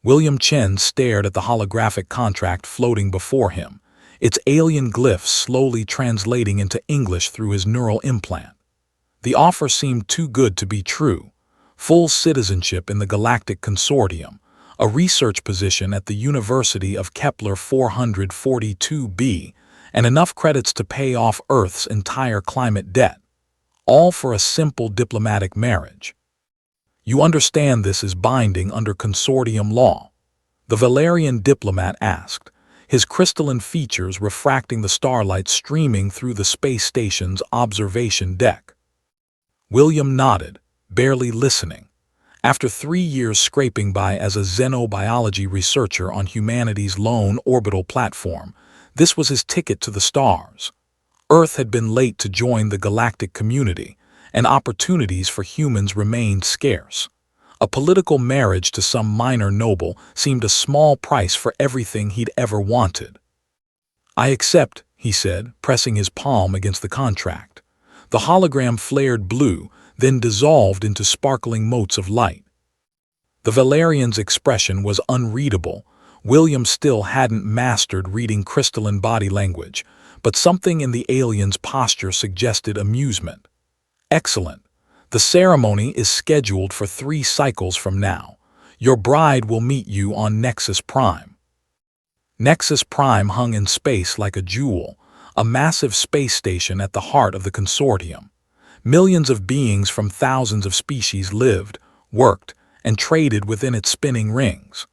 William Chen stared at the holographic contract floating before him, its alien glyphs slowly translating into English through his neural implant. The offer seemed too good to be true. Full citizenship in the Galactic Consortium, a research position at the University of Kepler 442b, and enough credits to pay off Earth's entire climate debt. All for a simple diplomatic marriage. You understand this is binding under consortium law? The Valerian diplomat asked, his crystalline features refracting the starlight streaming through the space station's observation deck. William nodded, barely listening. After 3 years scraping by as a xenobiology researcher on humanity's lone orbital platform, this was his ticket to the stars. Earth had been late to join the galactic community, and opportunities for humans remained scarce. A political marriage to some minor noble seemed a small price for everything he'd ever wanted. "I accept," he said, pressing his palm against the contract. The hologram flared blue, then dissolved into sparkling motes of light. The Valerian's expression was unreadable. William still hadn't mastered reading crystalline body language, but something in the alien's posture suggested amusement. "Excellent. The ceremony is scheduled for 3 cycles from now. Your bride will meet you on Nexus Prime." Nexus Prime hung in space like a jewel, a massive space station at the heart of the consortium. Millions of beings from thousands of species lived, worked, and traded within its spinning rings.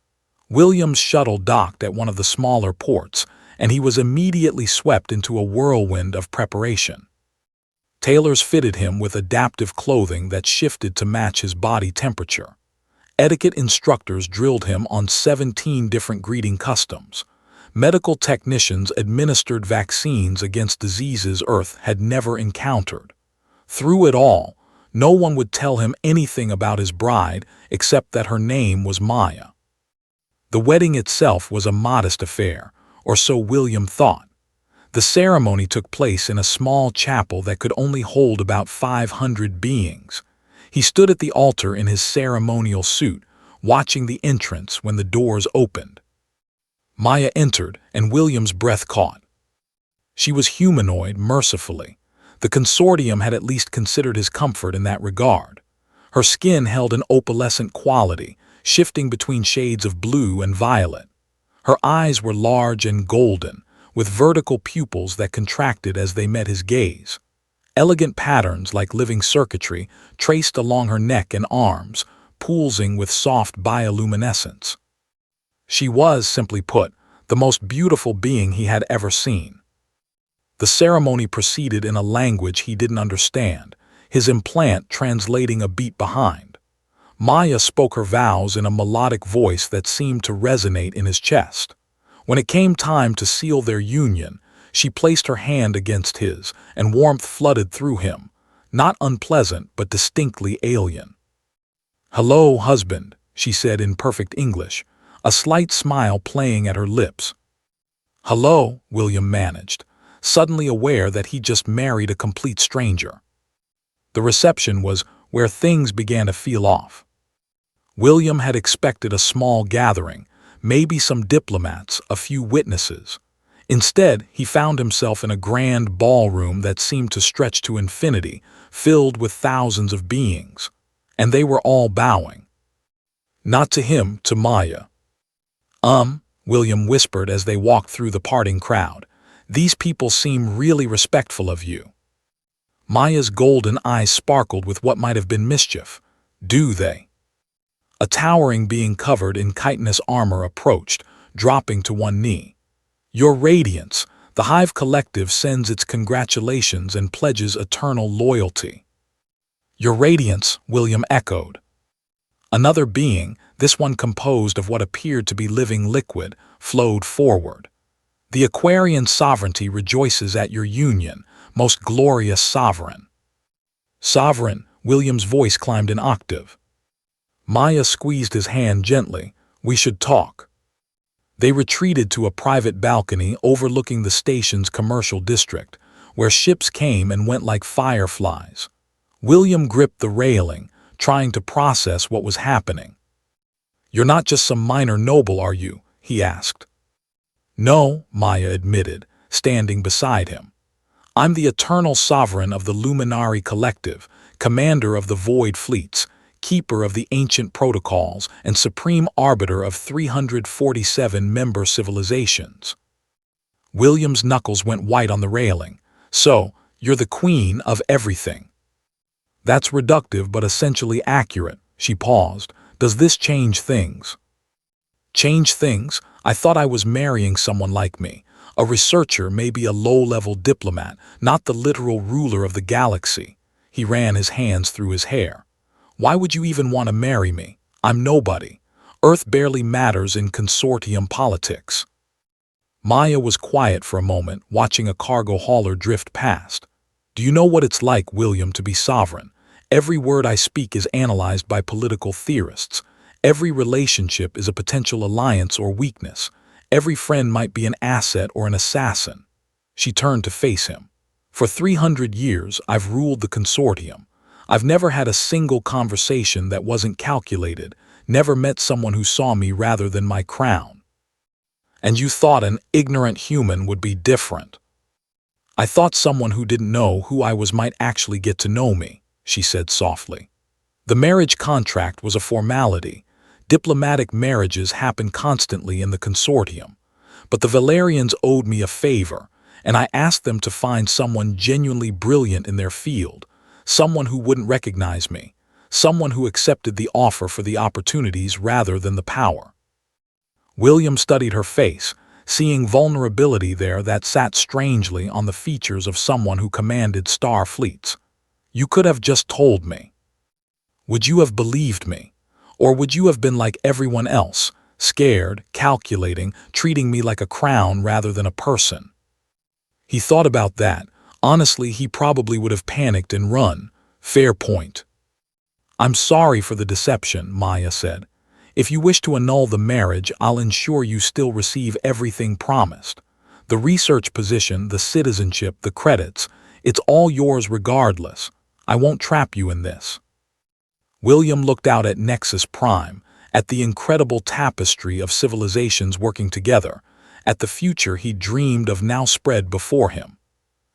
William's shuttle docked at one of the smaller ports, and he was immediately swept into a whirlwind of preparation. Tailors fitted him with adaptive clothing that shifted to match his body temperature. Etiquette instructors drilled him on 17 different greeting customs. Medical technicians administered vaccines against diseases Earth had never encountered. Through it all, no one would tell him anything about his bride except that her name was Maya. The wedding itself was a modest affair, or so William thought. The ceremony took place in a small chapel that could only hold about 500 beings. He stood at the altar in his ceremonial suit, watching the entrance when the doors opened. Maya entered, and William's breath caught. She was humanoid, mercifully. The consortium had at least considered his comfort in that regard. Her skin held an opalescent quality, shifting between shades of blue and violet. Her eyes were large and golden, with vertical pupils that contracted as they met his gaze. Elegant patterns like living circuitry traced along her neck and arms, pulsing with soft bioluminescence. She was, simply put, the most beautiful being he had ever seen. The ceremony proceeded in a language he didn't understand, his implant translating a beat behind. Maya spoke her vows in a melodic voice that seemed to resonate in his chest. When it came time to seal their union, she placed her hand against his, and warmth flooded through him, not unpleasant but distinctly alien. "Hello, husband," she said in perfect English, a slight smile playing at her lips. "Hello," William managed, suddenly aware that he just married a complete stranger. The reception was where things began to feel off. William had expected a small gathering, maybe some diplomats, a few witnesses. Instead, he found himself in a grand ballroom that seemed to stretch to infinity, filled with thousands of beings. And they were all bowing. Not to him, to Maya. William whispered as they walked through the parting crowd. "These people seem really respectful of you." Maya's golden eyes sparkled with what might have been mischief. "Do they?" A towering being covered in chitinous armor approached, dropping to one knee. "Your Radiance, the Hive Collective sends its congratulations and pledges eternal loyalty." "Your Radiance," William echoed. Another being, this one composed of what appeared to be living liquid, flowed forward. "The Aquarian sovereignty rejoices at your union, most glorious sovereign." "Sovereign," William's voice climbed an octave. Maya squeezed his hand gently. "We should talk." They retreated to a private balcony overlooking the station's commercial district, where ships came and went like fireflies. William gripped the railing, trying to process what was happening. You're not just some minor noble, are you? He asked. No, Maya admitted, standing beside him. I'm the eternal sovereign of the Luminary Collective, commander of the Void Fleets, keeper of the ancient protocols, and supreme arbiter of 347 member civilizations. William's knuckles went white on the railing. So, you're the queen of everything. That's reductive but essentially accurate. She paused. Does this change things? Change things? I thought I was marrying someone like me. A researcher, maybe a low-level diplomat, not the literal ruler of the galaxy. He ran his hands through his hair. Why would you even want to marry me? I'm nobody. Earth barely matters in consortium politics. Maya was quiet for a moment, watching a cargo hauler drift past. Do you know what it's like, William, to be sovereign? Every word I speak is analyzed by political theorists. Every relationship is a potential alliance or weakness. Every friend might be an asset or an assassin. She turned to face him. For 300 years, I've ruled the consortium. I've never had a single conversation that wasn't calculated, never met someone who saw me rather than my crown. And you thought an ignorant human would be different. I thought someone who didn't know who I was might actually get to know me, she said softly. The marriage contract was a formality. Diplomatic marriages happen constantly in the consortium. But the Valerians owed me a favor, and I asked them to find someone genuinely brilliant in their field, someone who wouldn't recognize me, someone who accepted the offer for the opportunities rather than the power. William studied her face, seeing vulnerability there that sat strangely on the features of someone who commanded star fleets. You could have just told me. Would you have believed me? Or would you have been like everyone else, scared, calculating, treating me like a crown rather than a person? He thought about that. Honestly, he probably would have panicked and run. Fair point. I'm sorry for the deception, Maya said. If you wish to annul the marriage, I'll ensure you still receive everything promised. The research position, the citizenship, the credits, it's all yours regardless. I won't trap you in this. William looked out at Nexus Prime, at the incredible tapestry of civilizations working together, at the future he dreamed of now spread before him.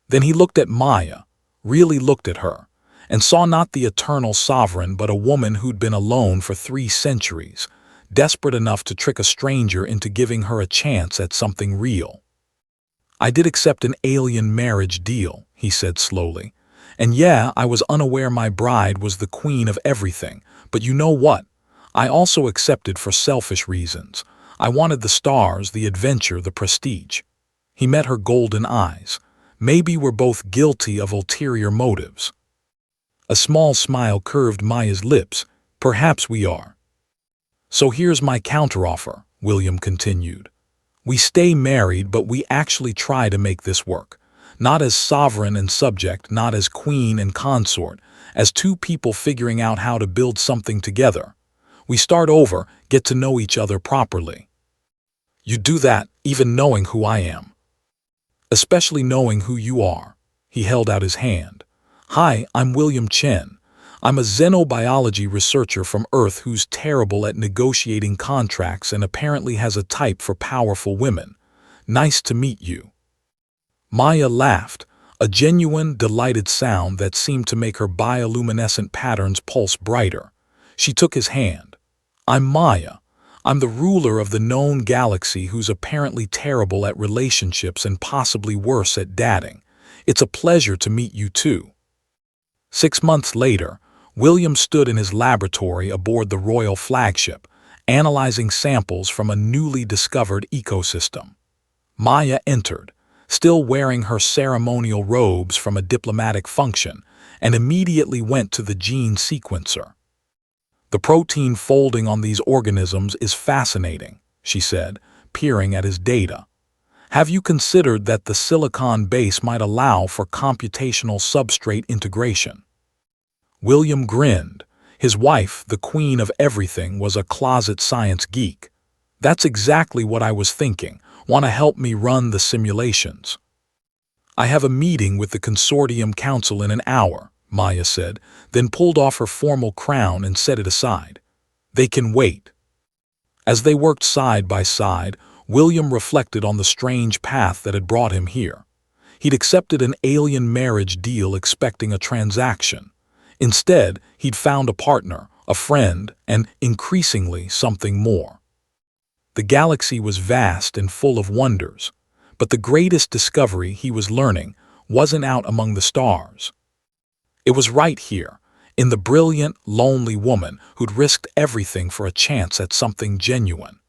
Then he looked at Maya, really looked at her, and saw not the eternal sovereign but a woman who'd been alone for 3 centuries, desperate enough to trick a stranger into giving her a chance at something real. I did accept an alien marriage deal, he said slowly. And yeah, I was unaware my bride was the queen of everything, but you know what? I also accepted for selfish reasons. I wanted the stars, the adventure, the prestige. He met her golden eyes. Maybe we're both guilty of ulterior motives. A small smile curved Maya's lips. Perhaps we are. So here's my counteroffer, William continued. We stay married, but we actually try to make this work. Not as sovereign and subject, not as queen and consort, as 2 people figuring out how to build something together. We start over, get to know each other properly. You do that, even knowing who I am. Especially knowing who you are. He held out his hand. Hi, I'm William Chen. I'm a xenobiology researcher from Earth who's terrible at negotiating contracts and apparently has a type for powerful women. Nice to meet you. Maya laughed, a genuine, delighted sound that seemed to make her bioluminescent patterns pulse brighter. She took his hand. I'm Maya. I'm the ruler of the known galaxy who's apparently terrible at relationships and possibly worse at dating. It's a pleasure to meet you too. 6 months later, William stood in his laboratory aboard the royal flagship, analyzing samples from a newly discovered ecosystem. Maya entered, still wearing her ceremonial robes from a diplomatic function, and immediately went to the gene sequencer. The protein folding on these organisms is fascinating, she said, peering at his data. Have you considered that the silicon base might allow for computational substrate integration? William grinned. His wife, the queen of everything, was a closet science geek. That's exactly what I was thinking. Want to help me run the simulations? I have a meeting with the Consortium Council in an hour, Maya said, then pulled off her formal crown and set it aside. They can wait. As they worked side by side, William reflected on the strange path that had brought him here. He'd accepted an alien marriage deal expecting a transaction. Instead, he'd found a partner, a friend, and, increasingly, something more. The galaxy was vast and full of wonders, but the greatest discovery he was learning wasn't out among the stars. It was right here, in the brilliant, lonely woman who'd risked everything for a chance at something genuine.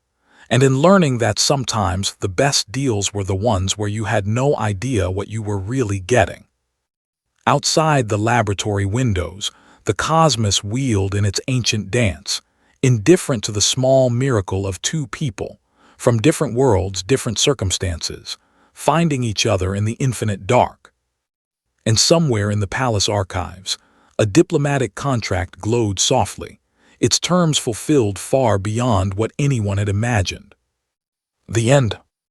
And in learning that sometimes the best deals were the ones where you had no idea what you were really getting. Outside the laboratory windows, the cosmos wheeled in its ancient dance, indifferent to the small miracle of two people, from different worlds, different circumstances, finding each other in the infinite dark. And somewhere in the palace archives, a diplomatic contract glowed softly, its terms fulfilled far beyond what anyone had imagined. The end.